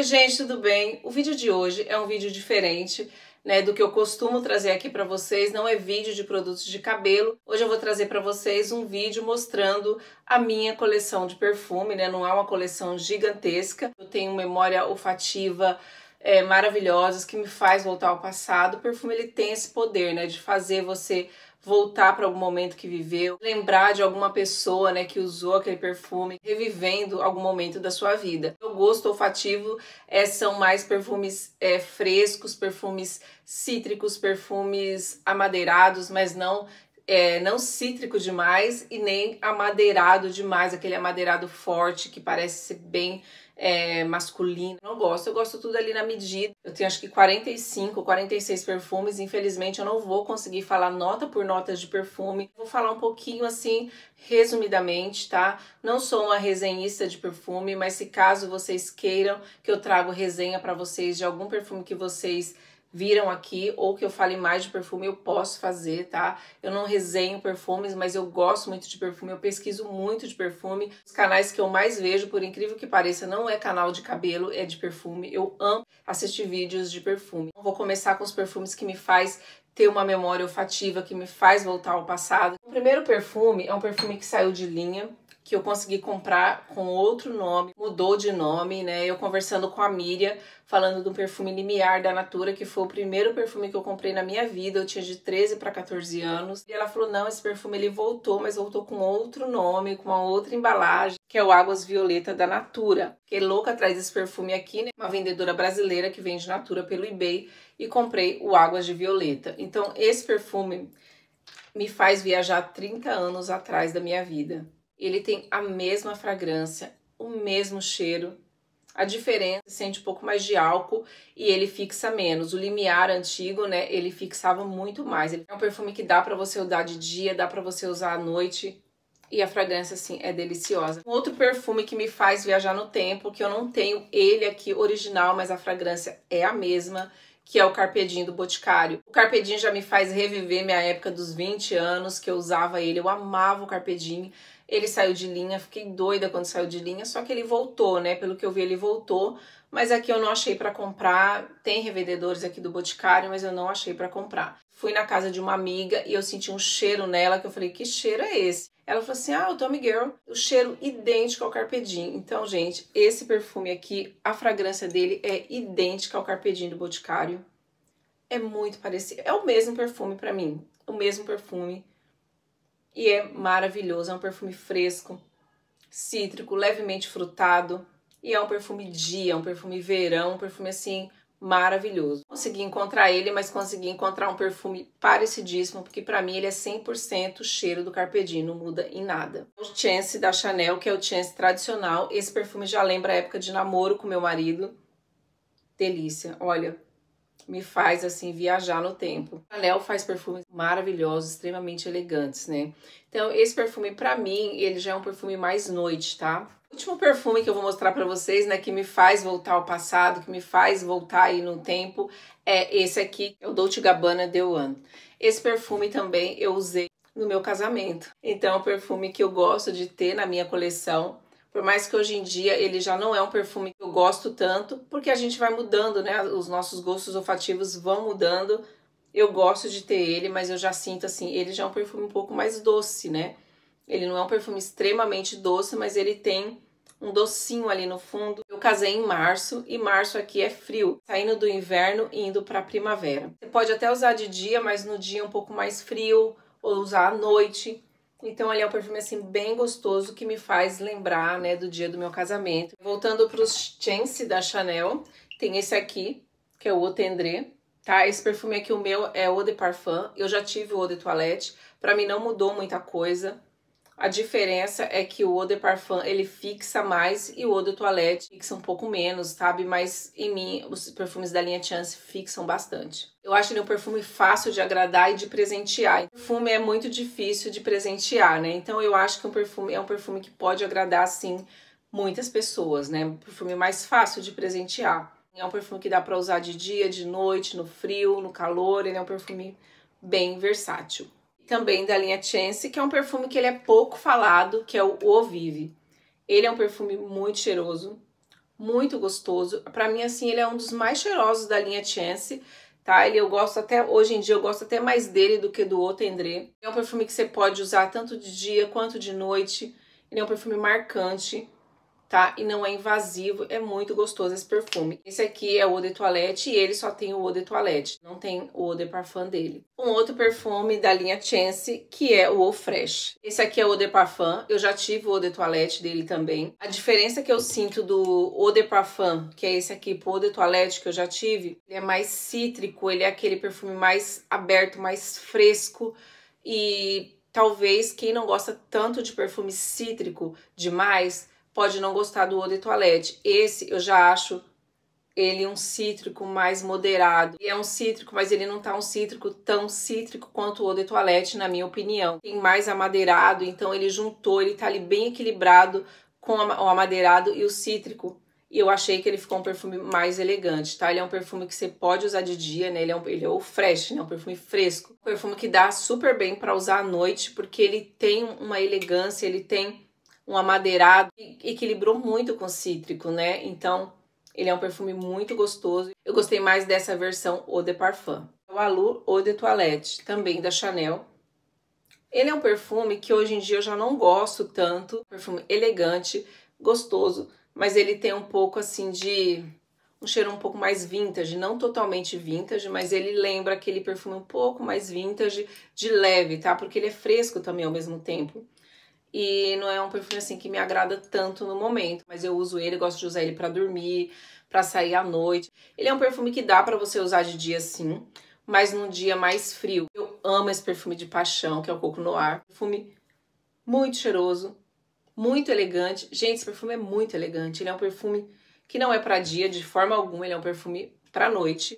Oi gente, tudo bem? O vídeo de hoje é um vídeo diferente, né, do que eu costumo trazer aqui para vocês. Não é vídeo de produtos de cabelo. Hoje eu vou trazer para vocês um vídeo mostrando a minha coleção de perfume, né? Não é uma coleção gigantesca. Eu tenho memória olfativa maravilhosas que me faz voltar ao passado. O perfume ele tem esse poder, né, de fazer você voltar para algum momento que viveu, lembrar de alguma pessoa, né, que usou aquele perfume, revivendo algum momento da sua vida. O gosto olfativo são mais perfumes frescos, perfumes cítricos, perfumes amadeirados, mas não cítrico demais e nem amadeirado demais, aquele amadeirado forte que parece ser bem masculino. Não gosto, eu gosto tudo ali na medida. Eu tenho acho que 45, 46 perfumes. Infelizmente eu não vou conseguir falar nota por nota de perfume. Vou falar um pouquinho assim, resumidamente, tá? Não sou uma resenhista de perfume, mas se caso vocês queiram que eu traga resenha para vocês de algum perfume que vocês viram aqui, ou que eu fale mais de perfume, eu posso fazer, tá? Eu não resenho perfumes, mas eu gosto muito de perfume, eu pesquiso muito de perfume. Os canais que eu mais vejo, por incrível que pareça, não é canal de cabelo, é de perfume. Eu amo assistir vídeos de perfume. Vou começar com os perfumes que me faz ter uma memória olfativa, que me faz voltar ao passado. O primeiro perfume é um perfume que saiu de linha, que eu consegui comprar com outro nome, mudou de nome, né? Eu conversando com a Miriam, falando do perfume Limiar da Natura, que foi o primeiro perfume que eu comprei na minha vida. Eu tinha de 13 para 14 anos. E ela falou, não, esse perfume ele voltou, mas voltou com outro nome, com uma outra embalagem, que é o Águas Violeta da Natura. Fiquei louca atrás desse perfume aqui, né? Uma vendedora brasileira que vende Natura pelo eBay, e comprei o Águas de Violeta. Então, esse perfume me faz viajar 30 anos atrás da minha vida. Ele tem a mesma fragrância, o mesmo cheiro. A diferença, sente um pouco mais de álcool e ele fixa menos. O Limiar antigo, né, ele fixava muito mais. Ele é um perfume que dá pra você usar de dia, dá pra você usar à noite. E a fragrância, assim, é deliciosa. Um outro perfume que me faz viajar no tempo, que eu não tenho ele aqui original, mas a fragrância é a mesma, que é o Carpe Diem do Boticário. O Carpe Diem já me faz reviver minha época dos 20 anos, que eu usava ele. Eu amava o Carpe Diem. Ele saiu de linha, fiquei doida quando saiu de linha, só que ele voltou, né? Pelo que eu vi, ele voltou, mas aqui eu não achei pra comprar. Tem revendedores aqui do Boticário, mas eu não achei pra comprar. Fui na casa de uma amiga e eu senti um cheiro nela, que eu falei, que cheiro é esse? Ela falou assim, o Tommy Girl, o cheiro idêntico ao Carpe Diem. Então, gente, esse perfume aqui, a fragrância dele é idêntica ao Carpe Diem do Boticário. É muito parecido, é o mesmo perfume pra mim, o mesmo perfume. E é maravilhoso, é um perfume fresco, cítrico, levemente frutado. E é um perfume dia, um perfume verão, um perfume assim maravilhoso. Consegui encontrar ele, mas consegui encontrar um perfume parecidíssimo, porque pra mim ele é 100% o cheiro do Carpe Diem, não muda em nada. O Chance da Chanel, que é o Chance tradicional. Esse perfume já lembra a época de namoro com meu marido. Delícia, olha. Me faz, assim, viajar no tempo. A Chanel faz perfumes maravilhosos, extremamente elegantes, né? Então, esse perfume, pra mim, ele já é um perfume mais noite, tá? O último perfume que eu vou mostrar pra vocês, né, que me faz voltar ao passado, que me faz voltar aí no tempo, é esse aqui, é o Dolce & Gabbana The One. Esse perfume também eu usei no meu casamento. Então, é um perfume que eu gosto de ter na minha coleção. Por mais que hoje em dia ele já não é um perfume que eu gosto tanto, porque a gente vai mudando, né? Os nossos gostos olfativos vão mudando. Eu gosto de ter ele, mas eu já sinto assim, ele já é um perfume um pouco mais doce, né? Ele não é um perfume extremamente doce, mas ele tem um docinho ali no fundo. Eu casei em março, e março aqui é frio, saindo do inverno e indo para a primavera. Você pode até usar de dia, mas no dia é um pouco mais frio, ou usar à noite. Então ele é um perfume assim bem gostoso que me faz lembrar, né, do dia do meu casamento. Voltando para os Chance da Chanel, tem esse aqui, que é o Eau Tendre, tá? Esse perfume aqui, o meu, é Eau de Parfum. Eu já tive o Eau de Toilette, pra mim não mudou muita coisa. A diferença é que o Eau de Parfum, ele fixa mais e o Eau de Toilette fixa um pouco menos, sabe? Mas em mim, os perfumes da linha Chance fixam bastante. Eu acho ele um perfume fácil de agradar e de presentear. O perfume é muito difícil de presentear, né? Então eu acho que é um perfume que pode agradar, sim, muitas pessoas, né? Um perfume mais fácil de presentear. É um perfume que dá pra usar de dia, de noite, no frio, no calor. Ele é um perfume bem versátil. Também da linha Chance, que é um perfume que ele é pouco falado, que é o Eau Vive. Ele é um perfume muito cheiroso, muito gostoso. Pra mim, assim, ele é um dos mais cheirosos da linha Chance, tá? Eu gosto até, hoje em dia, eu gosto até mais dele do que do Haute Indré. É um perfume que você pode usar tanto de dia quanto de noite. Ele é um perfume marcante, tá? E não é invasivo, é muito gostoso esse perfume. Esse aqui é o Eau de Toilette e ele só tem o Eau de Toilette, não tem o Eau de Parfum dele. Um outro perfume da linha Chance, que é o Eau Fresh. Esse aqui é o Eau de Parfum, eu já tive o Eau de Toilette dele também. A diferença que eu sinto do Eau de Parfum, que é esse aqui, pro Eau de Toilette que eu já tive, ele é mais cítrico, ele é aquele perfume mais aberto, mais fresco e talvez quem não gosta tanto de perfume cítrico demais pode não gostar do Eau de Toilette. Esse eu já acho ele um cítrico mais moderado. Ele é um cítrico, mas ele não tá um cítrico tão cítrico quanto o Eau de Toilette, na minha opinião. Tem mais amadeirado, então ele juntou, ele tá ali bem equilibrado com o amadeirado e o cítrico. E eu achei que ele ficou um perfume mais elegante, tá? Ele é um perfume que você pode usar de dia, né? Ele é o fresh, né? Um perfume fresco. Um perfume que dá super bem pra usar à noite, porque ele tem uma elegância, ele tem um amadeirado, equilibrou muito com cítrico, né? Então, ele é um perfume muito gostoso. Eu gostei mais dessa versão Eau de Parfum. O Allure Eau de Toilette, também da Chanel. Ele é um perfume que hoje em dia eu já não gosto tanto. Perfume elegante, gostoso, mas ele tem um pouco assim de um cheiro um pouco mais vintage, não totalmente vintage, mas ele lembra aquele perfume um pouco mais vintage, de leve, tá? Porque ele é fresco também ao mesmo tempo. E não é um perfume assim que me agrada tanto no momento, mas eu uso ele, gosto de usar ele pra dormir, pra sair à noite. Ele é um perfume que dá pra você usar de dia sim, mas num dia mais frio. Eu amo esse perfume de paixão, que é o Coco Noir. Perfume muito cheiroso, muito elegante. Gente, esse perfume é muito elegante. Ele é um perfume que não é pra dia de forma alguma, ele é um perfume pra noite.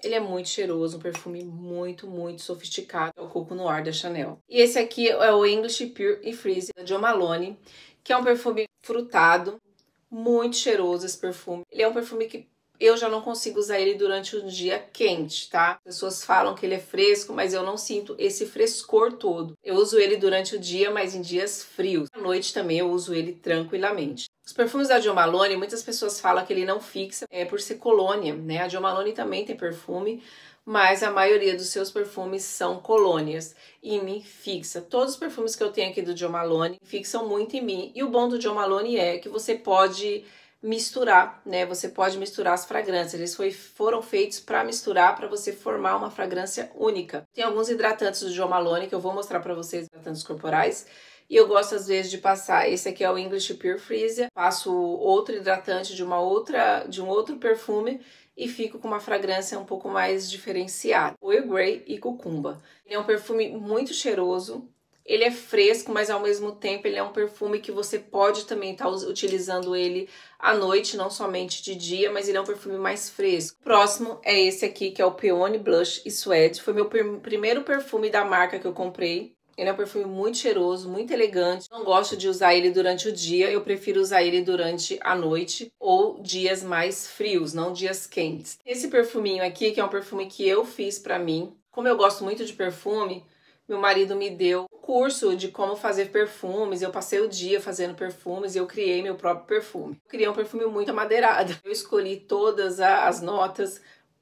Ele é muito cheiroso, um perfume muito, muito sofisticado. É o Coco Noir da Chanel. E esse aqui é o English Pure e Freeze da Jo Malone, que é um perfume frutado, muito cheiroso esse perfume. Ele é um perfume que eu já não consigo usar ele durante um dia quente, tá? As pessoas falam que ele é fresco, mas eu não sinto esse frescor todo. Eu uso ele durante o dia, mas em dias frios. À noite também eu uso ele tranquilamente. Os perfumes da Jo Malone, muitas pessoas falam que ele não fixa, por ser colônia, né? A Jo Malone também tem perfume, mas a maioria dos seus perfumes são colônias e em mim fixa. Todos os perfumes que eu tenho aqui do Jo Malone fixam muito em mim. E o bom do Jo Malone é que você pode misturar, né? Você pode misturar as fragrâncias. Eles foram feitos para misturar, para você formar uma fragrância única. Tem alguns hidratantes do Jo Malone que eu vou mostrar para vocês, hidratantes corporais. E eu gosto às vezes de passar, esse aqui é o English Pure Freeze, passo outro hidratante de um outro perfume e fico com uma fragrância um pouco mais diferenciada. Earl Grey e Cucumba. Ele é um perfume muito cheiroso, ele é fresco, mas ao mesmo tempo ele é um perfume que você pode também estar utilizando ele à noite, não somente de dia, mas ele é um perfume mais fresco. O próximo é esse aqui, que é o Peony Blush e Suede. Foi meu primeiro perfume da marca que eu comprei. Ele é um perfume muito cheiroso, muito elegante. Não gosto de usar ele durante o dia, eu prefiro usar ele durante a noite ou dias mais frios, não dias quentes. Esse perfuminho aqui, que é um perfume que eu fiz pra mim. Como eu gosto muito de perfume, meu marido me deu um curso de como fazer perfumes. Eu passei o dia fazendo perfumes e eu criei meu próprio perfume. Eu criei um perfume muito amadeirado. Eu escolhi todas as notas,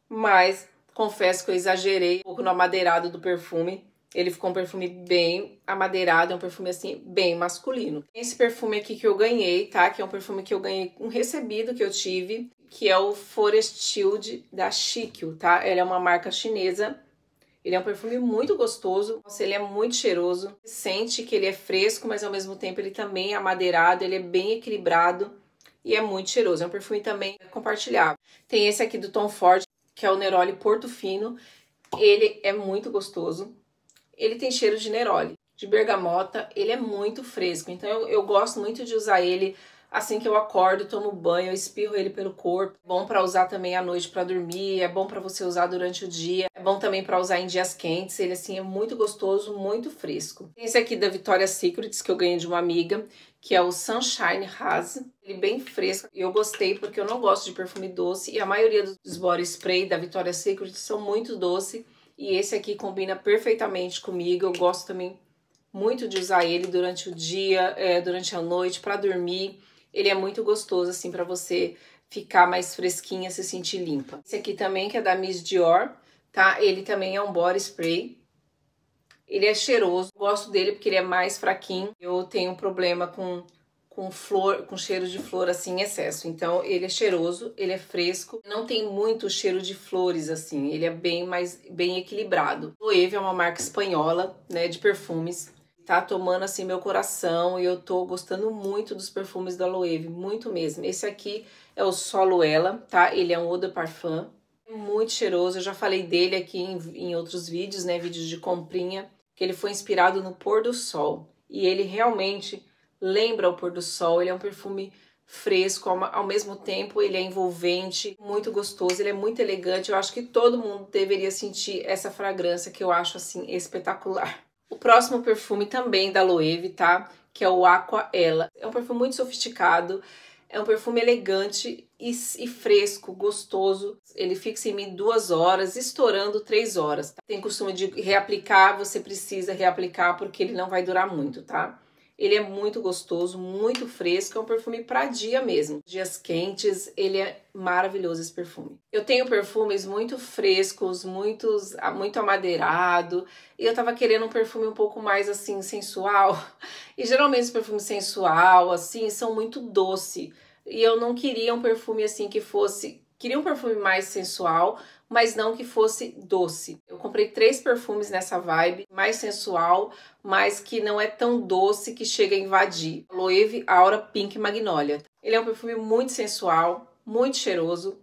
mas confesso que eu exagerei um pouco no amadeirado do perfume. Ele ficou um perfume bem amadeirado, é um perfume assim, bem masculino. Esse perfume aqui que eu ganhei, tá? Que é um perfume que eu ganhei, um recebido que eu tive, que é o Forest Shield da Shikyu, tá? Ele é uma marca chinesa. Ele é um perfume muito gostoso, ele é muito cheiroso. Você sente que ele é fresco, mas ao mesmo tempo ele também é amadeirado, ele é bem equilibrado e é muito cheiroso. É um perfume também compartilhável. Tem esse aqui do Tom Ford, que é o Neroli Portofino. Ele é muito gostoso. Ele tem cheiro de neroli, de bergamota, ele é muito fresco, então eu gosto muito de usar ele assim que eu acordo, tomo banho, eu espirro ele pelo corpo. É bom para usar também à noite para dormir, é bom para você usar durante o dia, é bom também para usar em dias quentes, ele assim é muito gostoso, muito fresco. Esse aqui da Victoria's Secret, que eu ganhei de uma amiga, que é o Sunshine Rose, ele bem fresco, e eu gostei porque eu não gosto de perfume doce, e a maioria dos body spray da Victoria's Secret são muito doce. E esse aqui combina perfeitamente comigo, eu gosto também muito de usar ele durante o dia, durante a noite, para dormir. Ele é muito gostoso, assim, para você ficar mais fresquinha, se sentir limpa. Esse aqui também, que é da Miss Dior, tá? Ele também é um body spray. Ele é cheiroso, gosto dele porque ele é mais fraquinho. Eu tenho um problema com flor, com cheiro de flor assim em excesso. Então ele é cheiroso, ele é fresco, não tem muito cheiro de flores assim, ele é bem equilibrado. Loewe é uma marca espanhola, né, de perfumes. Tá tomando assim meu coração e eu tô gostando muito dos perfumes da Loewe, muito mesmo. Esse aqui é o Solo Ela, tá? Ele é um eau de parfum, muito cheiroso. Eu já falei dele aqui em outros vídeos, né, vídeos de comprinha, que ele foi inspirado no pôr do sol. E ele realmente lembra o pôr do sol, ele é um perfume fresco, ao mesmo tempo ele é envolvente, muito gostoso, ele é muito elegante. Eu acho que todo mundo deveria sentir essa fragrância que eu acho assim espetacular. O próximo perfume também da Loewe, tá? Que é o Aqua Ela. É um perfume muito sofisticado, é um perfume elegante e fresco, gostoso. Ele fixa em mim 2 horas, estourando 3 horas. Tá? Tem costume de reaplicar, você precisa reaplicar porque ele não vai durar muito, tá? Ele é muito gostoso, muito fresco, é um perfume para dia mesmo. Dias quentes, ele é maravilhoso esse perfume. Eu tenho perfumes muito frescos, muito amadeirado, e eu tava querendo um perfume um pouco mais assim, sensual. E geralmente os perfumes sensual, assim, são muito doce. E eu não queria um perfume assim que fosse... Queria um perfume mais sensual, mas não que fosse doce. Eu comprei 3 perfumes nessa vibe, mais sensual, mas que não é tão doce que chega a invadir. Loewe Aura Pink Magnolia. Ele é um perfume muito sensual, muito cheiroso,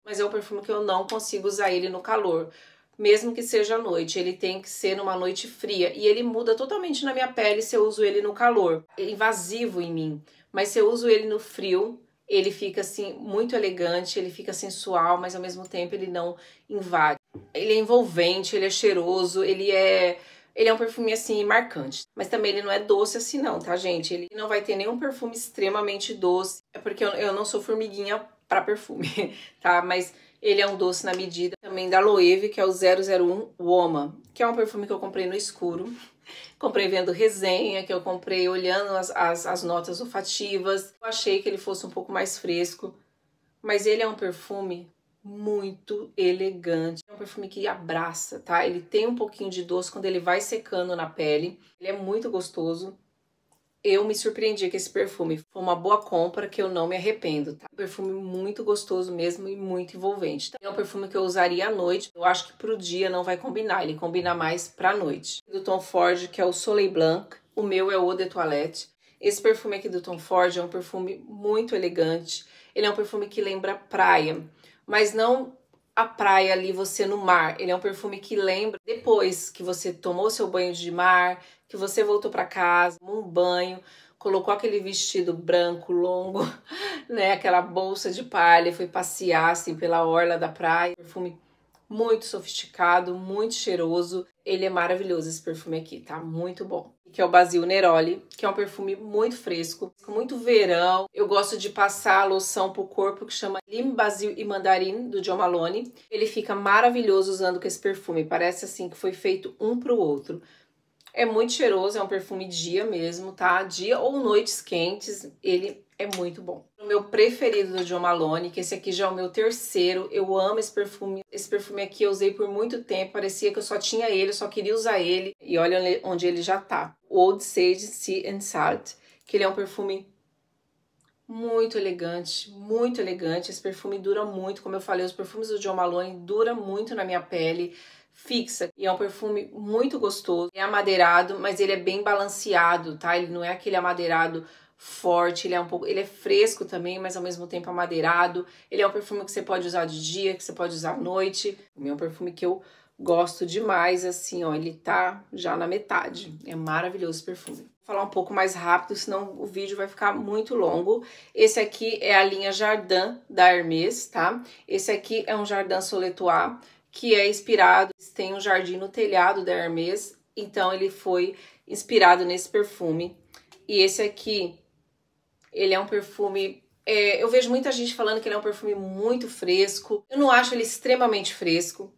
mas é um perfume que eu não consigo usar ele no calor. Mesmo que seja à noite, ele tem que ser numa noite fria. E ele muda totalmente na minha pele se eu uso ele no calor. É invasivo em mim. Mas se eu uso ele no frio, ele fica assim muito elegante, ele fica sensual, mas ao mesmo tempo ele não invade. Ele é envolvente, ele é cheiroso, ele é um perfume assim marcante. Mas também ele não é doce assim não, tá, gente? Ele não vai ter nenhum perfume extremamente doce. É porque eu não sou formiguinha para perfume, tá? Mas ele é um doce na medida. Também da Loewe, que é o 001 Woman, que é um perfume que eu comprei no escuro. Comprei vendo resenha, que eu comprei olhando as notas olfativas. Eu achei que ele fosse um pouco mais fresco, mas ele é um perfume muito elegante. É um perfume que abraça, tá? Ele tem um pouquinho de doce quando ele vai secando na pele. Ele é muito gostoso. Eu me surpreendi com esse perfume. Foi uma boa compra que eu não me arrependo, tá? Um perfume muito gostoso mesmo e muito envolvente. É um perfume que eu usaria à noite. Eu acho que pro dia não vai combinar. Ele combina mais pra noite. Do Tom Ford, que é o Soleil Blanc. O meu é o Eau de Toilette. Esse perfume aqui do Tom Ford é um perfume muito elegante. Ele é um perfume que lembra praia, mas não a praia ali, você no mar. Ele é um perfume que lembra depois que você tomou seu banho de mar, que você voltou para casa, tomou um banho, colocou aquele vestido branco longo, né, aquela bolsa de palha, foi passear assim pela orla da praia. Perfume muito sofisticado, muito cheiroso. Ele é maravilhoso esse perfume aqui, tá? Muito bom. Que é o Basil Neroli, que é um perfume muito fresco, muito verão. Eu gosto de passar a loção pro corpo que chama Lime, Basil e Mandarim, do Jo Malone. Ele fica maravilhoso usando com esse perfume. Parece assim que foi feito um pro outro. É muito cheiroso, é um perfume dia mesmo, tá? Dia ou noites quentes, ele é muito bom. O meu preferido do Jo Malone, que esse aqui já é o meu terceiro, eu amo esse perfume. Esse perfume aqui eu usei por muito tempo, parecia que eu só tinha ele, eu só queria usar ele. E olha onde ele já tá. O Oud Sage Sea and Salt, que ele é um perfume muito elegante, muito elegante. Esse perfume dura muito, como eu falei, os perfumes do Jo Malone duram muito na minha pele. Fixa, e é um perfume muito gostoso, é amadeirado, mas ele é bem balanceado, tá? Ele não é aquele amadeirado forte, ele é fresco também, mas ao mesmo tempo amadeirado. Ele é um perfume que você pode usar de dia, que você pode usar à noite. É um perfume que eu gosto demais, assim, ó, ele tá já na metade. É maravilhoso esse perfume. Vou falar um pouco mais rápido, senão o vídeo vai ficar muito longo. Esse aqui é a linha Jardin da Hermès, tá? Esse aqui é um Jardin Soletois, que é inspirado, tem um jardim no telhado da Hermès, então ele foi inspirado nesse perfume. E esse aqui, ele é um perfume... eu vejo muita gente falando que ele é um perfume muito fresco. Eu não acho ele extremamente fresco,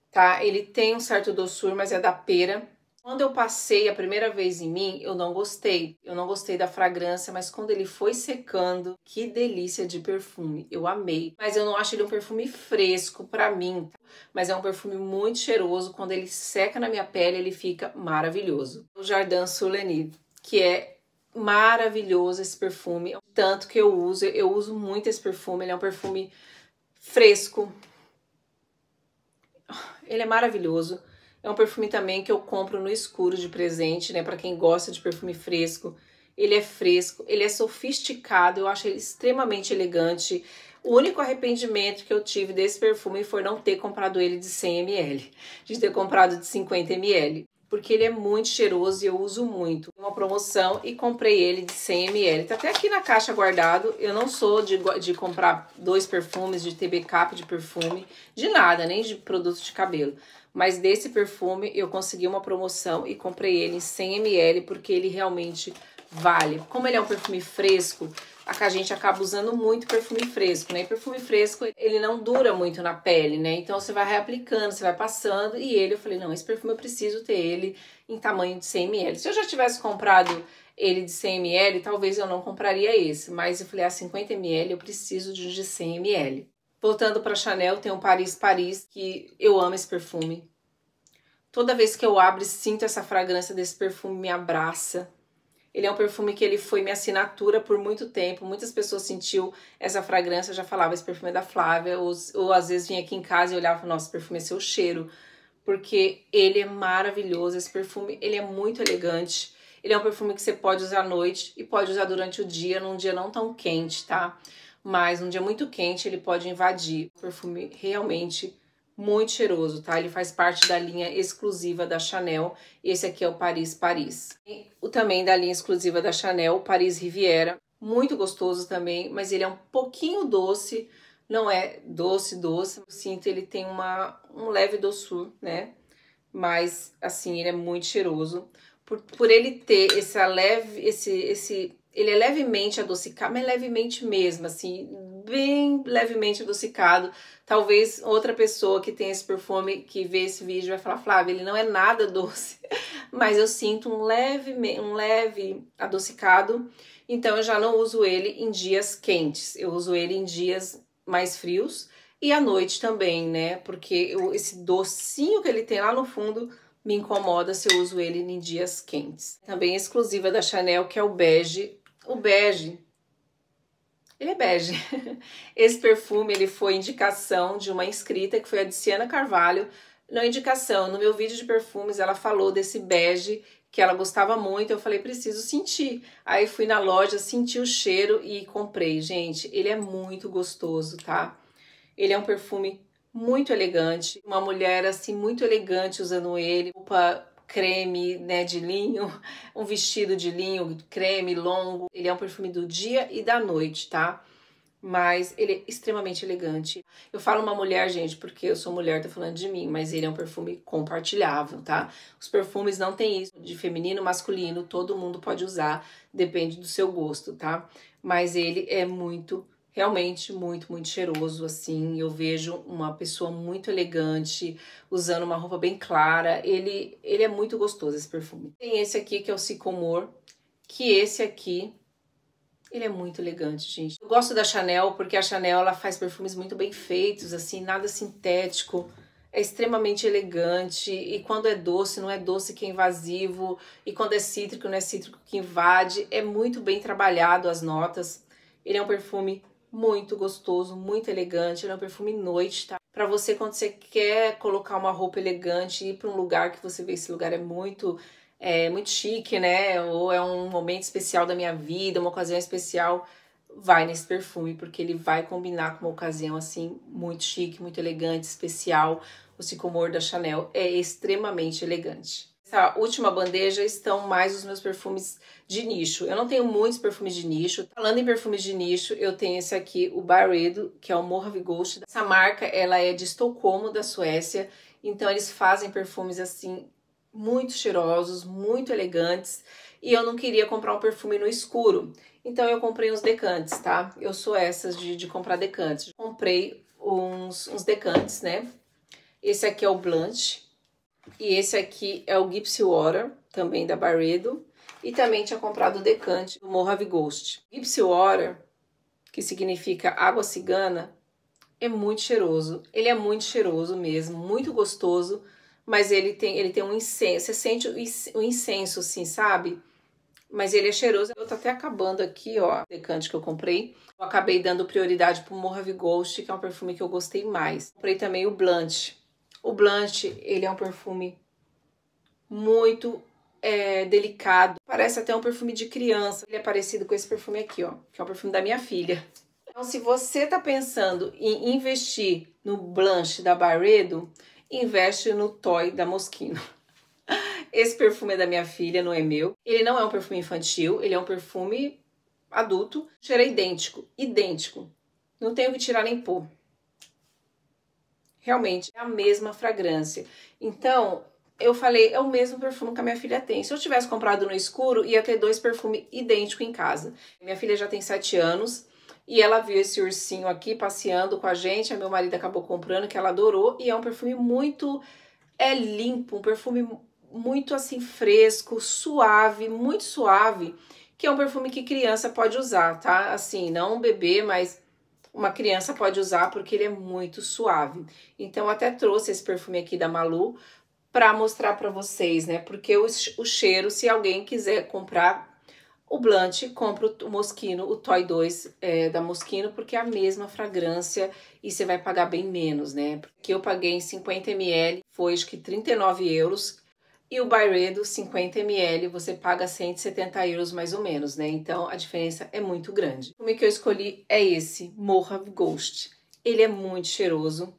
tá? Ele tem um certo doçor, mas é da pera. Quando eu passei a primeira vez em mim, eu não gostei. Eu não gostei da fragrância, mas quando ele foi secando, que delícia de perfume. Eu amei. Mas eu não acho ele um perfume fresco pra mim. Mas é um perfume muito cheiroso. Quando ele seca na minha pele, ele fica maravilhoso. O Jardin Souleni, que é maravilhoso esse perfume. Tanto que eu uso muito esse perfume. Ele é um perfume fresco. Ele é maravilhoso. É um perfume também que eu compro no escuro de presente, né? Pra quem gosta de perfume fresco. Ele é fresco, ele é sofisticado, eu acho ele extremamente elegante. O único arrependimento que eu tive desse perfume foi não ter comprado ele de 100 ml, de ter comprado de 50 ml. Porque ele é muito cheiroso e eu uso muito. Uma promoção e comprei ele de 100 ml. Tá até aqui na caixa guardado. Eu não sou de comprar 2 perfumes, de ter backup de perfume, de nada, nem de produto de cabelo. Mas desse perfume eu consegui uma promoção e comprei ele em 100 ml porque ele realmente vale. Como ele é um perfume fresco, a gente acaba usando muito perfume fresco, né? E perfume fresco, ele não dura muito na pele, né? Então você vai reaplicando, você vai passando. E ele, eu falei, não, esse perfume eu preciso ter ele em tamanho de 100 ml. Se eu já tivesse comprado ele de 100 ml, talvez eu não compraria esse. Mas eu falei, 50 ml eu preciso de um de 100 ml. Voltando para Chanel, tem o Paris Paris, que eu amo esse perfume. Toda vez que eu abro e sinto essa fragrância desse perfume, me abraça. Ele é um perfume que ele foi minha assinatura por muito tempo. Muitas pessoas sentiu essa fragrância, já falava, esse perfume é da Flávia. Ou às vezes vinha aqui em casa e olhava, nossa, esse perfume é seu cheiro. Porque ele é maravilhoso, esse perfume, ele é muito elegante. Ele é um perfume que você pode usar à noite e pode usar durante o dia, num dia não tão quente, tá? Mas num dia muito quente ele pode invadir. Um perfume realmente muito cheiroso, tá? Ele faz parte da linha exclusiva da Chanel. Esse aqui é o Paris Paris. E o também da linha exclusiva da Chanel, o Paris Riviera. Muito gostoso também, mas ele é um pouquinho doce. Não é doce, doce. Eu sinto ele tem um leve doçor, né? Mas, assim, ele é muito cheiroso. Por ele ter essa leve, ele é levemente adocicado, mas levemente mesmo, assim, bem levemente adocicado. Talvez outra pessoa que tem esse perfume, que vê esse vídeo, vai falar, Flávia, ele não é nada doce, mas eu sinto um leve adocicado. Então eu já não uso ele em dias quentes, eu uso ele em dias mais frios e à noite também, né? Porque esse docinho que ele tem lá no fundo me incomoda se eu uso ele em dias quentes. Também exclusiva da Chanel, que é o bege. O bege, ele é bege. Esse perfume, ele foi indicação de uma inscrita, que foi a Diciana Carvalho. Na indicação, no meu vídeo de perfumes, ela falou desse bege, que ela gostava muito. Eu falei, preciso sentir. Aí fui na loja, senti o cheiro e comprei. Gente, ele é muito gostoso, tá? Ele é um perfume muito elegante, uma mulher assim muito elegante usando ele, roupa creme, né, de linho, um vestido de linho creme longo. Ele é um perfume do dia e da noite, tá? Mas ele é extremamente elegante. Eu falo uma mulher, gente, porque eu sou mulher, tô falando de mim, mas ele é um perfume compartilhável, tá? Os perfumes não tem isso de feminino, masculino, todo mundo pode usar, depende do seu gosto, tá? Mas ele é realmente muito cheiroso, assim. Eu vejo uma pessoa muito elegante, usando uma roupa bem clara. Ele é muito gostoso, esse perfume. Tem esse aqui, que é o Sycomore, que esse aqui, ele é muito elegante, gente. Eu gosto da Chanel porque a Chanel, ela faz perfumes muito bem feitos, assim, nada sintético. É extremamente elegante. E quando é doce, não é doce que é invasivo. E quando é cítrico, não é cítrico que invade. É muito bem trabalhado as notas. Ele é um perfume muito gostoso, muito elegante. Ele é um perfume noite, tá? Pra você, quando você quer colocar uma roupa elegante e ir pra um lugar que você vê esse lugar é muito chique, né? Ou é um momento especial da minha vida, uma ocasião especial, vai nesse perfume, porque ele vai combinar com uma ocasião assim muito chique, muito elegante, especial. O Sycomore da Chanel é extremamente elegante. Essa última bandeja estão mais os meus perfumes de nicho. Eu não tenho muitos perfumes de nicho. Falando em perfumes de nicho, eu tenho esse aqui, o Byredo, que é o Mojave Ghost. Essa marca, ela é de Estocolmo, da Suécia. Então eles fazem perfumes assim muito cheirosos, muito elegantes, e eu não queria comprar um perfume no escuro, então eu comprei uns decantes, tá? Eu sou essas de comprar decantes. Comprei uns decantes, né? Esse aqui é o Blanche, E esse aqui é o Gypsy Water, também da Byredo. E também tinha comprado o decante do Mojave Ghost. Gypsy Water, que significa água cigana, é muito cheiroso. Ele é muito cheiroso mesmo, muito gostoso. Mas ele tem um incenso, você sente o incenso assim, sabe? Mas ele é cheiroso. Eu tô até acabando aqui, ó, o decante que eu comprei. Eu acabei dando prioridade pro Mojave Ghost, que é um perfume que eu gostei mais. Comprei também o Blunt. O Blunt, ele é um perfume muito delicado. Parece até um perfume de criança. Ele é parecido com esse perfume aqui, ó, que é um perfume da minha filha. Então, se você tá pensando em investir no Blunt da Byredo, investe no Toy da Moschino. Esse perfume é da minha filha, não é meu. Ele não é um perfume infantil, ele é um perfume adulto. Cheiro é idêntico, idêntico. Não tenho que tirar nem pôr. Realmente é a mesma fragrância. Então, eu falei, é o mesmo perfume que a minha filha tem. Se eu tivesse comprado no escuro, ia ter 2 perfumes idênticos em casa. Minha filha já tem 7 anos e ela viu esse ursinho aqui passeando com a gente. Meu marido acabou comprando, que ela adorou. E é um perfume muito limpo, um perfume muito assim fresco, suave, muito suave, que é um perfume que criança pode usar, tá? Assim, não um bebê, mas uma criança pode usar porque ele é muito suave. Então, eu até trouxe esse perfume aqui da Malu para mostrar para vocês, né? Porque o cheiro, se alguém quiser comprar o Blunt, compra o Moschino, o Toy 2 da Moschino, porque é a mesma fragrância e você vai pagar bem menos, né? Porque eu paguei em 50 ml, foi acho que 39 euros. E o Byredo, 50 ml, você paga 170 euros mais ou menos, né? Então, a diferença é muito grande. O perfume que eu escolhi é esse, Mojave Ghost. Ele é muito cheiroso.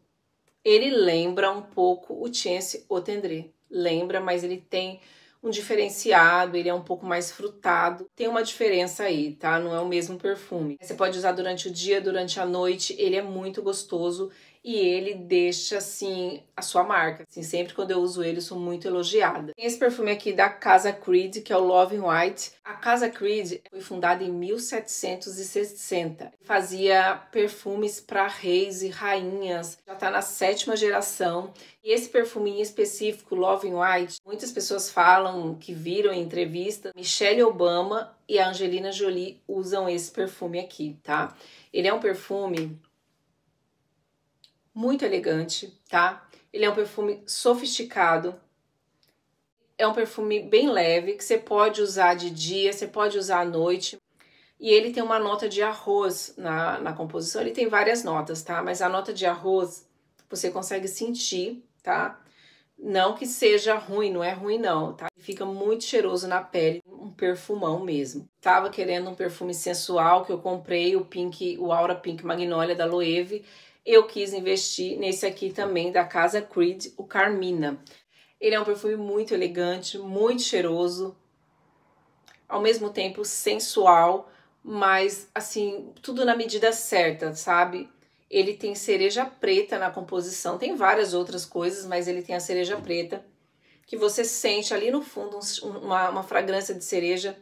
Ele lembra um pouco o Chance Eau Tendre. Lembra, mas ele tem um diferenciado, ele é um pouco mais frutado. Tem uma diferença aí, tá? Não é o mesmo perfume. Você pode usar durante o dia, durante a noite. Ele é muito gostoso. E ele deixa, assim, a sua marca. Assim, sempre quando eu uso ele, eu sou muito elogiada. Tem esse perfume aqui da Casa Creed, que é o Love in White. A Casa Creed foi fundada em 1760. Fazia perfumes para reis e rainhas. Já tá na 7ª geração. E esse perfume em específico, Love in White, muitas pessoas falam que viram em entrevista. Michelle Obama e a Angelina Jolie usam esse perfume aqui, tá? Ele é um perfume muito elegante, tá? Ele é um perfume sofisticado. É um perfume bem leve, que você pode usar de dia, você pode usar à noite. E ele tem uma nota de arroz na composição. Ele tem várias notas, tá? Mas a nota de arroz você consegue sentir, tá? Não que seja ruim, não é ruim não, tá? Fica muito cheiroso na pele, um perfumão mesmo. Tava querendo um perfume sensual que eu comprei, o Aura Pink Magnolia da Loewe. Eu quis investir nesse aqui também da Casa Creed, o Carmina. Ele é um perfume muito elegante, muito cheiroso, ao mesmo tempo sensual, mas assim, tudo na medida certa, sabe? Ele tem cereja preta na composição, tem várias outras coisas, mas ele tem a cereja preta, que você sente ali no fundo uma fragrância de cereja,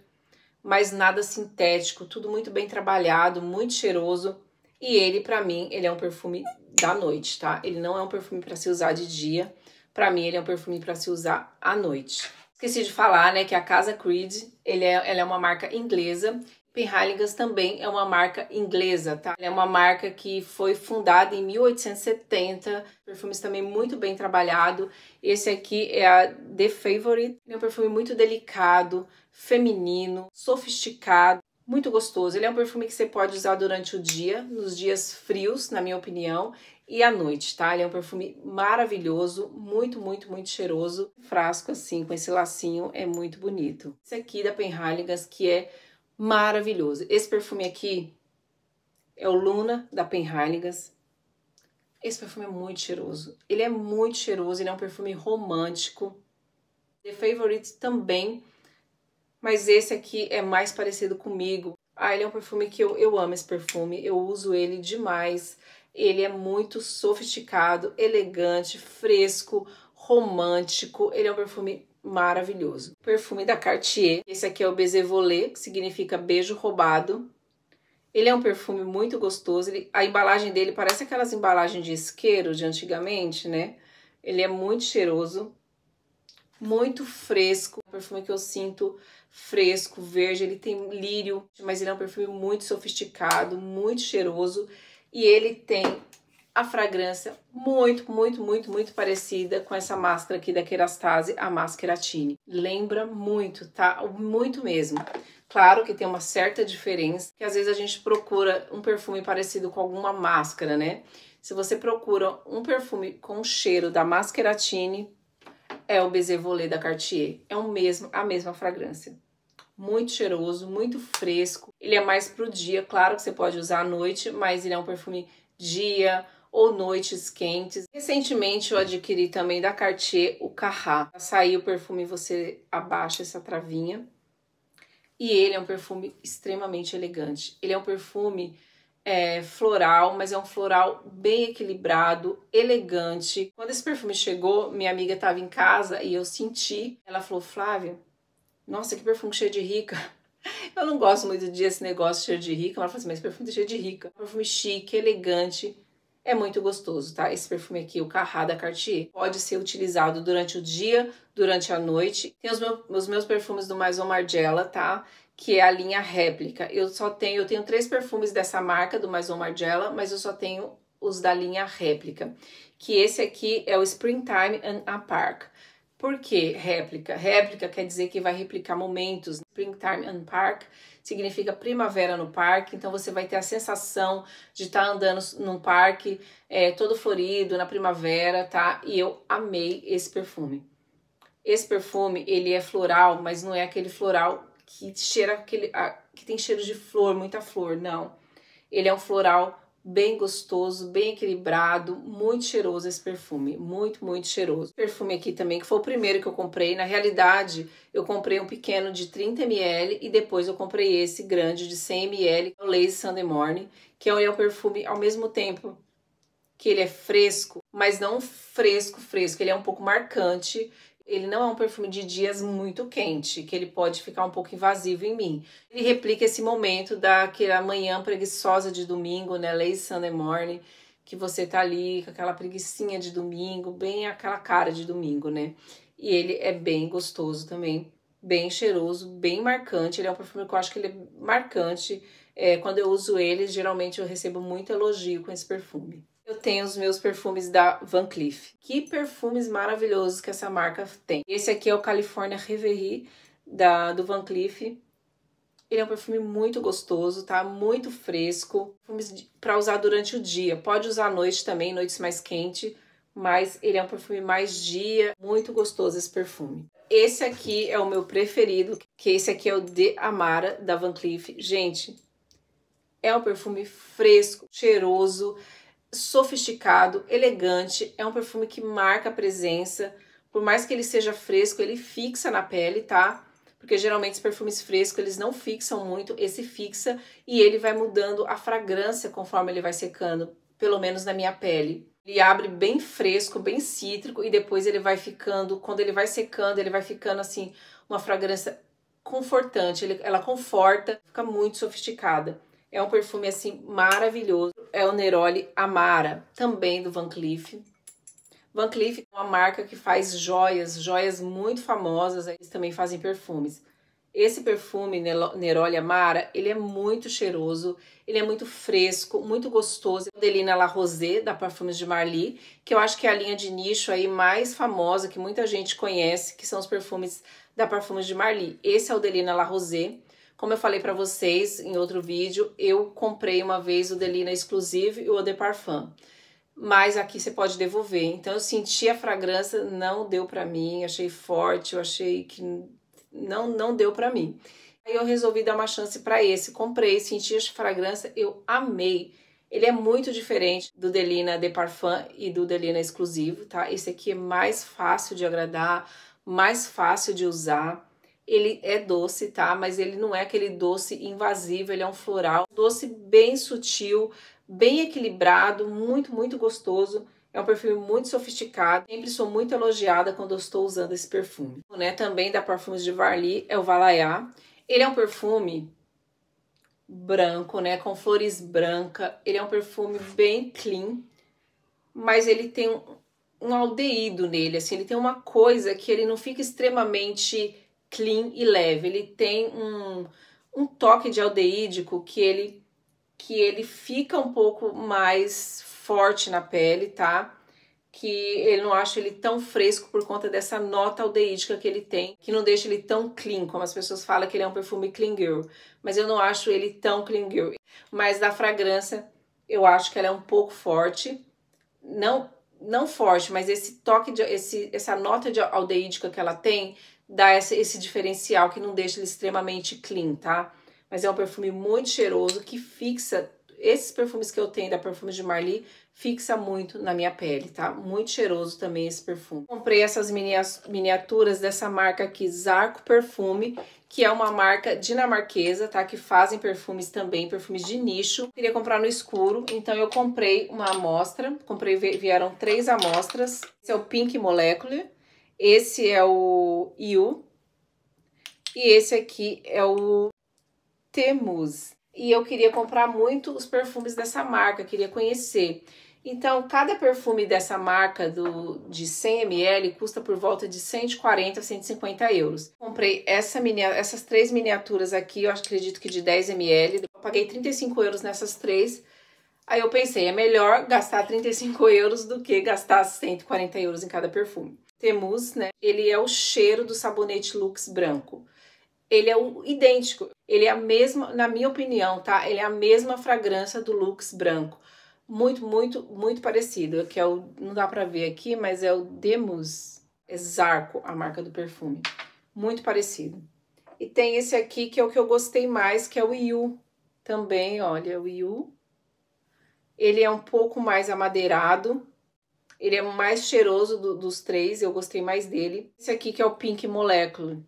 mas nada sintético, tudo muito bem trabalhado, muito cheiroso. E ele, pra mim, ele é um perfume da noite, tá? Ele não é um perfume pra se usar de dia. Pra mim, ele é um perfume pra se usar à noite. Esqueci de falar, né, que a Casa Creed, ela é uma marca inglesa. Penhaligon's também é uma marca inglesa, tá? Ela é uma marca que foi fundada em 1870. Perfumes também muito bem trabalhado. Esse aqui é a The Favorite. É um perfume muito delicado, feminino, sofisticado, muito gostoso. Ele é um perfume que você pode usar durante o dia, nos dias frios, na minha opinião, e à noite, tá? Ele é um perfume maravilhoso, muito, muito, muito cheiroso. Frasco assim, com esse lacinho, é muito bonito. Esse aqui da Penhaligon's, que é maravilhoso. Esse perfume aqui é o Luna da Penhaligon's. Esse perfume é muito cheiroso. Ele é muito cheiroso, ele é um perfume romântico. The Favorite também, mas esse aqui é mais parecido comigo. Ah, ele é um perfume que eu amo esse perfume, eu uso ele demais. Ele é muito sofisticado, elegante, fresco, romântico. Ele é um perfume maravilhoso. Perfume da Cartier. Esse aqui é o Baiser Volé, que significa beijo roubado. Ele é um perfume muito gostoso. A embalagem dele parece aquelas embalagens de isqueiro de antigamente, né? Ele é muito cheiroso. muito fresco, um perfume que eu sinto fresco, verde, ele tem lírio, mas ele é um perfume muito sofisticado, muito cheiroso e ele tem a fragrância muito parecida com essa máscara aqui da Kerastase, a Masqueratine. Lembra muito, tá? Muito mesmo. Claro que tem uma certa diferença, que às vezes a gente procura um perfume parecido com alguma máscara, né? Se você procura um perfume com o cheiro da Masqueratine, é o Baiser Volé da Cartier. É a mesma fragrância. Muito cheiroso, muito fresco. Ele é mais pro dia, claro que você pode usar à noite, mas ele é um perfume dia ou noites quentes. Recentemente eu adquiri também da Cartier o Carrá. Saiu o perfume, você abaixa essa travinha. E ele é um perfume extremamente elegante. Ele é um perfume floral, mas é um floral bem equilibrado, elegante. Quando esse perfume chegou, minha amiga estava em casa e eu senti. Ela falou, Flávia, nossa, que perfume cheio de rica. Eu não gosto muito desse negócio cheio de rica. Ela falou assim, mas esse perfume é cheio de rica. Perfume chique, elegante. É muito gostoso, tá? Esse perfume aqui, o Carrá da Cartier, pode ser utilizado durante o dia, durante a noite. Tem os meus perfumes do Maison Margiela, tá? Que é a linha réplica. Eu tenho 3 perfumes dessa marca, do Maison Margiela, mas eu só tenho os da linha réplica. Que esse aqui é o Springtime and a Park. Por que réplica? Réplica quer dizer que vai replicar momentos. Springtime and Park significa primavera no parque, então você vai ter a sensação de estar andando num parque todo florido na primavera, tá? E eu amei esse perfume. Esse perfume, ele é floral, mas não é aquele floral que cheira que tem cheiro de flor, muita flor, não. Ele é um floral bem gostoso, bem equilibrado, muito cheiroso esse perfume, muito cheiroso. Perfume aqui também, que foi o primeiro que eu comprei, na realidade eu comprei um pequeno de 30 ml e depois eu comprei esse grande de 100 ml, o Lazy Sunday Morning, que é um perfume ao mesmo tempo que ele é fresco, mas não fresco, ele é um pouco marcante. Ele não é um perfume de dias muito quente, que ele pode ficar um pouco invasivo em mim. Ele replica esse momento daquela manhã preguiçosa de domingo, né? Lazy Sunday Morning, que você tá ali com aquela preguicinha de domingo, bem aquela cara de domingo, né? E ele é bem gostoso também, bem cheiroso, bem marcante. Ele é um perfume que eu acho que ele é marcante. Quando eu uso ele, geralmente eu recebo muito elogio com esse perfume. Eu tenho os meus perfumes da Van Cleef. Que perfumes maravilhosos que essa marca tem. Esse aqui é o California Reverie do Van Cleef. Ele é um perfume muito gostoso, tá? Muito fresco. Perfumes para usar durante o dia. Pode usar à noite também, noites mais quentes. Mas ele é um perfume mais dia. Muito gostoso esse perfume. Esse aqui é o meu preferido, que esse aqui é o De Amara da Van Cleef. Gente, é um perfume fresco, cheiroso, sofisticado, elegante. É um perfume que marca a presença. Por mais que ele seja fresco, ele fixa na pele, tá? Porque geralmente os perfumes frescos, eles não fixam muito. Esse fixa e ele vai mudando a fragrância conforme ele vai secando, pelo menos na minha pele. Ele abre bem fresco, bem cítrico e depois ele vai ficando, quando ele vai secando, ele vai ficando assim, uma fragrância confortante. Ela conforta, fica muito sofisticada. É um perfume assim maravilhoso. É o Neroli Amara, também do Van Cleef. Van Cleef é uma marca que faz joias muito famosas. Eles também fazem perfumes. Esse perfume Neroli Amara, ele é muito cheiroso, ele é muito fresco, muito gostoso. É o Delina La Rosée, da Parfums de Marly, que eu acho que é a linha de nicho aí mais famosa, que muita gente conhece, que são os perfumes da Parfums de Marly. Esse é o Delina La Rosée. Como eu falei para vocês em outro vídeo, eu comprei uma vez o Delina Exclusive e o Eau de Parfum. Mas aqui você pode devolver. Então eu senti a fragrância, não deu para mim, achei forte, eu achei que não deu para mim. Aí eu resolvi dar uma chance para esse, comprei, senti a fragrância, eu amei. Ele é muito diferente do Delina de Parfum e do Delina Exclusivo, tá? Esse aqui é mais fácil de agradar, mais fácil de usar. Ele é doce, tá? Mas ele não é aquele doce invasivo, ele é um floral. Doce bem sutil, bem equilibrado, muito gostoso. É um perfume muito sofisticado. Sempre sou muito elogiada quando eu estou usando esse perfume. Né? Também da Parfums de Marly é o Valaya. Ele é um perfume branco, né? Com flores brancas. Ele é um perfume bem clean, mas ele tem um aldeído nele, assim, ele tem uma coisa que ele não fica extremamente clean e leve, ele tem um toque de aldeídico que ele fica um pouco mais forte na pele, tá? Que ele não acha ele tão fresco por conta dessa nota aldeídica que ele tem, que não deixa ele tão clean, como as pessoas falam que ele é um perfume clean girl, mas eu não acho ele tão clean girl. Mas da fragrância, eu acho que ela é um pouco forte, não forte, mas esse toque, essa nota de aldeídica que ela tem, dá esse diferencial que não deixa ele extremamente clean, tá? Mas é um perfume muito cheiroso que fixa, esses perfumes que eu tenho da Perfumes de Marly, fixa muito na minha pele, tá? Muito cheiroso também esse perfume. Comprei essas miniaturas dessa marca aqui, Zarco Perfume, que é uma marca dinamarquesa, tá? Que fazem perfumes também, perfumes de nicho. Queria comprar no escuro, então eu comprei uma amostra. Vieram 3 amostras. Esse é o Pink Molecule, esse é o You e esse aqui é o Temmuz. E eu queria comprar muito os perfumes dessa marca, queria conhecer. Então, cada perfume dessa marca de 100 ml custa por volta de 140 a 150 euros. Comprei essas 3 miniaturas aqui, eu acredito que de 10 ml. Eu paguei 35 euros nessas 3. Aí eu pensei, é melhor gastar 35 euros do que gastar 140 euros em cada perfume. Temmuz, né? Ele é o cheiro do sabonete Lux branco. Ele é idêntico, ele é a mesma, na minha opinião, tá? Ele é a mesma fragrância do Lux branco. Muito, muito, muito parecido. Que é não dá pra ver aqui, mas é o Temmuz. É Zarco, a marca do perfume. Muito parecido. E tem esse aqui, que é o que eu gostei mais, que é o You. Também, olha, o You. Ele é um pouco mais amadeirado. Ele é o mais cheiroso dos 3, eu gostei mais dele. Esse aqui que é o Pink Molecule.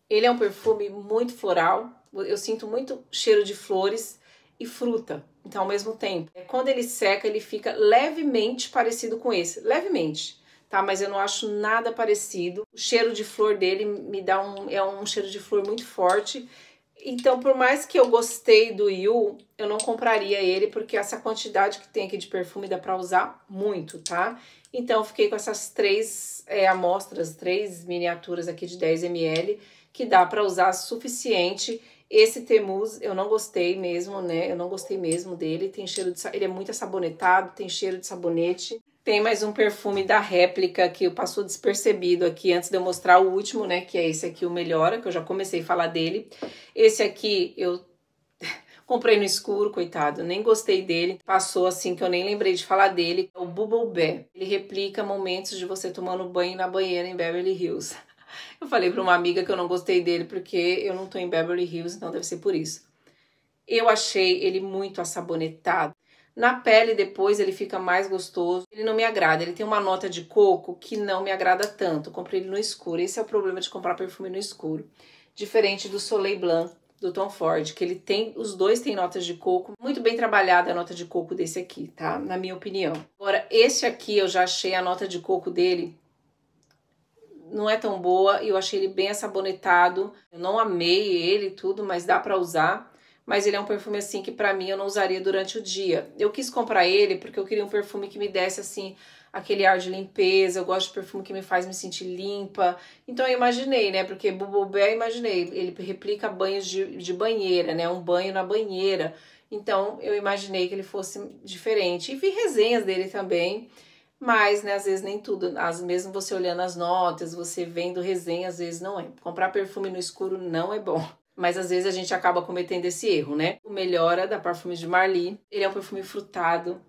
Ele é um perfume muito floral, eu sinto muito cheiro de flores e fruta, então ao mesmo tempo. Quando ele seca, ele fica levemente parecido com esse, levemente, tá? Mas eu não acho nada parecido. O cheiro de flor dele me dá é um cheiro de flor muito forte. Então, por mais que eu gostei do You, eu não compraria ele, porque essa quantidade que tem aqui de perfume dá pra usar muito, tá? Então, eu fiquei com essas 3 amostras, 3 miniaturas aqui de 10 ml, que dá pra usar suficiente. Esse Temmuz eu não gostei mesmo, né? Eu não gostei mesmo dele. Tem cheiro de... Ele é muito assabonetado, tem cheiro de sabonete. Tem mais um perfume da réplica que passou despercebido aqui antes de eu mostrar o último, né? Que é esse aqui, o Melhora, que eu já comecei a falar dele. Esse aqui eu comprei no escuro, coitado, nem gostei dele. Passou assim que eu nem lembrei de falar dele. É o Bubble Bath. Ele replica momentos de você tomando banho na banheira em Beverly Hills. Eu falei pra uma amiga que eu não gostei dele porque eu não tô em Beverly Hills, então deve ser por isso. Eu achei ele muito assabonetado. Na pele depois ele fica mais gostoso. Ele não me agrada, ele tem uma nota de coco que não me agrada tanto. Eu comprei ele no escuro, esse é o problema de comprar perfume no escuro. Diferente do Soleil Blanc, do Tom Ford, que ele tem, os dois têm notas de coco. Muito bem trabalhada a nota de coco desse aqui, tá? Na minha opinião. Agora, esse aqui eu já achei a nota de coco dele não é tão boa, e eu achei ele bem assabonetado. Eu não amei ele e tudo, mas dá pra usar. Mas ele é um perfume assim que pra mim eu não usaria durante o dia. Eu quis comprar ele porque eu queria um perfume que me desse assim aquele ar de limpeza. Eu gosto de perfume que me faz me sentir limpa. Então eu imaginei, né? Porque Bubble Bath, eu imaginei, ele replica banhos de banheira, né? Um banho na banheira. Então eu imaginei que ele fosse diferente. E vi resenhas dele também. Mas, né, às vezes nem tudo, mesmo você olhando as notas, você vendo resenha, às vezes não é. Comprar perfume no escuro não é bom. Mas às vezes a gente acaba cometendo esse erro, né? O Melhora, da Perfumes de Marly, ele é um perfume frutado,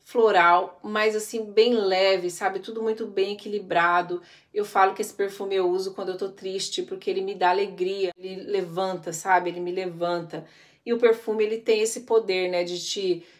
floral, mas assim, bem leve, sabe? Tudo muito bem equilibrado. Eu falo que esse perfume eu uso quando eu tô triste, porque ele me dá alegria, ele levanta, sabe? Ele me levanta. E o perfume, ele tem esse poder, né, de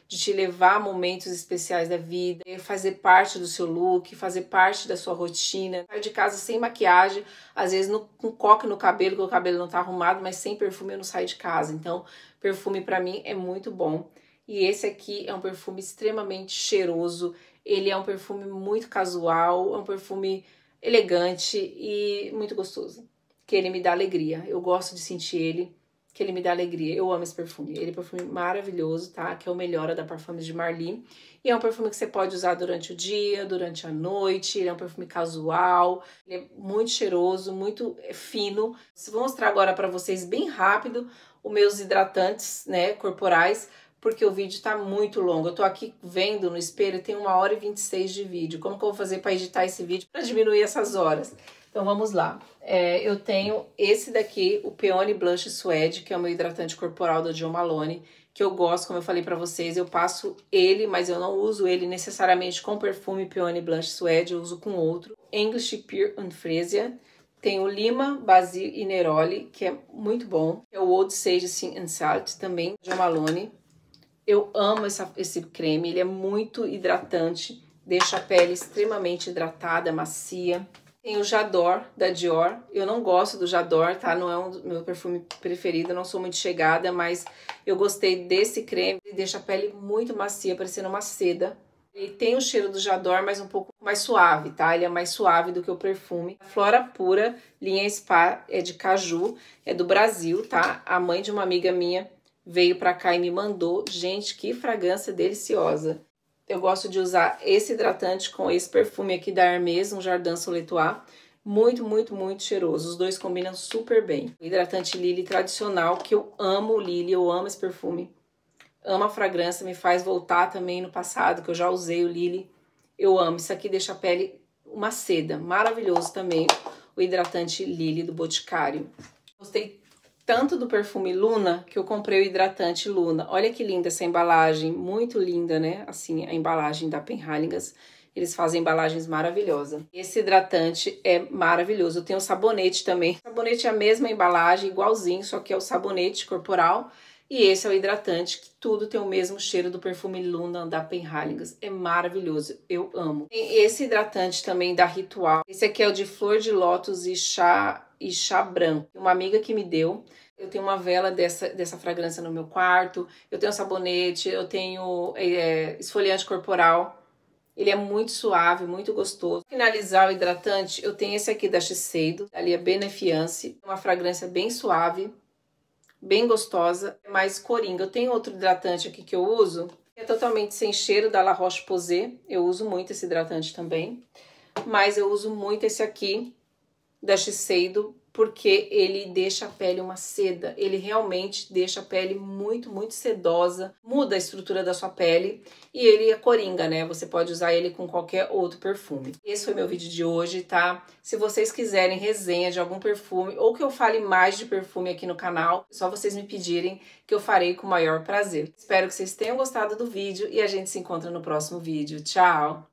te levar a momentos especiais da vida, fazer parte do seu look, fazer parte da sua rotina. Sair de casa sem maquiagem, às vezes com coque no cabelo, que o cabelo não tá arrumado, mas sem perfume eu não saio de casa. Então, perfume pra mim é muito bom. E esse aqui é um perfume extremamente cheiroso, ele é um perfume muito casual, é um perfume elegante e muito gostoso, que ele me dá alegria. Eu gosto de sentir ele. que ele me dá alegria. Eu amo esse perfume. Ele é um perfume maravilhoso, tá? Que é o Melhora da Parfums de Marly. E é um perfume que você pode usar durante o dia, durante a noite. Ele é um perfume casual. Ele é muito cheiroso, muito fino. Vou mostrar agora pra vocês bem rápido os meus hidratantes, né, corporais, porque o vídeo tá muito longo. Eu tô aqui vendo no espelho, tem 1h26 de vídeo. Como que eu vou fazer pra editar esse vídeo pra diminuir essas horas? Então vamos lá. Eu tenho esse daqui, o Peony Blush Suede, que é o meu hidratante corporal da Jo Malone, que eu gosto, como eu falei pra vocês. Eu passo ele, mas eu não uso ele necessariamente com perfume Peony Blush Suede, eu uso com outro. English Pear and Freesia. Tem o Lima, Basil e Neroli, que é muito bom. É o Old Sage Sea and Salt, também, Jo Malone. Eu amo esse creme, ele é muito hidratante, deixa a pele extremamente hidratada, macia. Tem o J'adore, da Dior. Eu não gosto do J'adore, tá? Não é um do meu perfume preferido, não sou muito chegada, mas eu gostei desse creme. Ele deixa a pele muito macia, parecendo uma seda. Ele tem o cheiro do J'adore, mas um pouco mais suave, tá? Ele é mais suave do que o perfume. Flora Pura, linha Spa, é de caju, é do Brasil, tá? A mãe de uma amiga minha veio pra cá e me mandou. Gente, que fragrância deliciosa. Eu gosto de usar esse hidratante com esse perfume aqui da Hermès, um Jardin Soletuá. Muito, muito, muito cheiroso. Os dois combinam super bem. O hidratante Lily tradicional, que eu amo o Lily, eu amo esse perfume. Amo a fragrância, me faz voltar também no passado, que eu já usei o Lily. Eu amo. Isso aqui deixa a pele uma seda. Maravilhoso também o hidratante Lily do Boticário. Gostei tanto do perfume Luna, que eu comprei o hidratante Luna. Olha que linda essa embalagem, muito linda, né? Assim, a embalagem da Penhaligon's. Eles fazem embalagens maravilhosas. Esse hidratante é maravilhoso. Eu tenho o sabonete também. O sabonete é a mesma embalagem, igualzinho, só que é o sabonete corporal. E esse é o hidratante, que tudo tem o mesmo cheiro do perfume Luna da Penhaligon's. É maravilhoso, eu amo. Tem esse hidratante também da Ritual. Esse aqui é o de flor de lótus e chá branco. Uma amiga que me deu. Eu tenho uma vela dessa fragrância no meu quarto. Eu tenho sabonete, eu tenho esfoliante corporal. Ele é muito suave, muito gostoso. Para finalizar o hidratante, eu tenho esse aqui da Shiseido, ali é Benefiance. Uma fragrância bem suave, bem gostosa, mais coringa. Eu tenho outro hidratante aqui que eu uso, que é totalmente sem cheiro, da La Roche-Posay. Eu uso muito esse hidratante também. Mas eu uso muito esse aqui, da Shiseido, porque ele deixa a pele uma seda. Ele realmente deixa a pele muito, muito sedosa, muda a estrutura da sua pele e ele é coringa, né? Você pode usar ele com qualquer outro perfume. Esse foi meu vídeo de hoje, tá? Se vocês quiserem resenha de algum perfume ou que eu fale mais de perfume aqui no canal, é só vocês me pedirem que eu farei com o maior prazer. Espero que vocês tenham gostado do vídeo e a gente se encontra no próximo vídeo. Tchau!